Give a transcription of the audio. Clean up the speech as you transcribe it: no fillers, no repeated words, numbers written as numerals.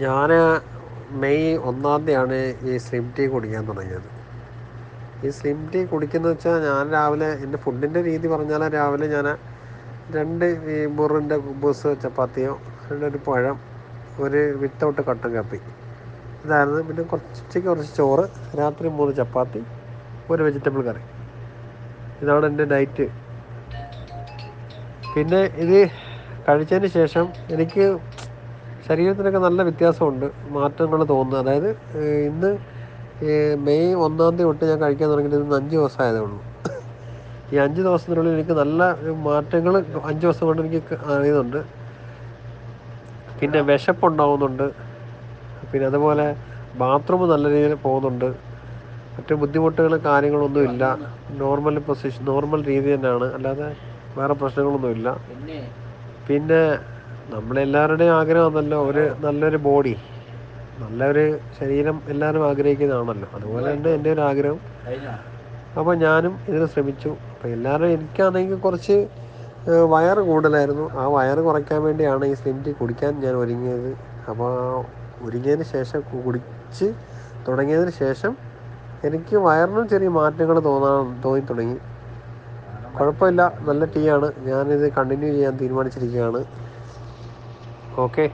ഞാൻ മെയ് 1-ാം തീയതിയാണ് ഈ സ്ലിം ടീ കുടിക്കാൻ തുടങ്ങിയത്. ഈ സ്ലിം ടീ കുടിക്കുന്നത് വെച്ചാൽ ഞാൻ രാവിലെ എൻ്റെ ഫുഡിൻ്റെ രീതി പറഞ്ഞാൽ രാവിലെ ഞാൻ 2 ഈ ബുറിൻ്റെ കുബൂസ് ചപ്പാത്തിയോ, 2 പഴം, ഒരു വിത്തൗട്ട് കട്ടൻ കാപ്പി ഇതായിരുന്നു. പിന്നെ കുറച്ച് ചോറ്, രാത്രി 3 ചപ്പാത്തി, ഒരു വെജിറ്റബിൾ കറി. ഇതാണ് എൻ്റെ ഡയറ്റ്. പിന്നെ ഇത് കഴിച്ചതിന് ശേഷം എനിക്ക് ശരീരത്തിനൊക്കെ നല്ല വ്യത്യാസമുണ്ട്, മാറ്റങ്ങൾ തോന്നുന്നു. അതായത് ഇന്ന് മെയ് 1-ാം തീയതി തൊട്ട് ഞാൻ കഴിക്കാൻ തുടങ്ങിയിട്ട് ഇന്ന് 5 ദിവസമായതേ ഉള്ളൂ. ഈ 5 ദിവസത്തിനുള്ളിൽ എനിക്ക് നല്ല മാറ്റങ്ങൾ 5 ദിവസം കൊണ്ട് എനിക്ക് അറിയുന്നുണ്ട്. പിന്നെ വിശപ്പുണ്ടാവുന്നുണ്ട്. പിന്നെ അതുപോലെ ബാത്റൂം നല്ല രീതിയിൽ പോകുന്നുണ്ട്. മറ്റ് ബുദ്ധിമുട്ടുകൾ കാര്യങ്ങളൊന്നുമില്ല. നോർമൽ രീതി തന്നെയാണ്, അല്ലാതെ വേറെ പ്രശ്നങ്ങളൊന്നുമില്ല. പിന്നെ നമ്മളെല്ലാവരുടെയും ആഗ്രഹമാണല്ലോ നല്ലൊരു ബോഡി, നല്ലൊരു ശരീരം എല്ലാവരും ആഗ്രഹിക്കുന്നതാണല്ലോ. അതുപോലെ തന്നെ എൻ്റെ ഒരു ആഗ്രഹം. അപ്പോൾ ഞാനും ഇതിന് ശ്രമിച്ചു. അപ്പോൾ എല്ലാവരും എനിക്കാണെങ്കിൽ കുറച്ച് വയറ് കൂടുതലായിരുന്നു. ആ വയറ് കുറയ്ക്കാൻ വേണ്ടിയാണ് ഈ സ്ലിം ടീ കുടിക്കാൻ ഞാൻ ഒരുങ്ങിയത്. അപ്പോൾ ഒരുങ്ങിയതിന് ശേഷം കുടിച്ച് തുടങ്ങിയതിന് ശേഷം എനിക്ക് വയറിനും ചെറിയ മാറ്റങ്ങൾ തോന്നി തുടങ്ങി. കുഴപ്പമില്ല, നല്ല ടീ ആണ്. ഞാനിത് കണ്ടിന്യൂ ചെയ്യാൻ തീരുമാനിച്ചിരിക്കുകയാണ്. ഓക്കെ.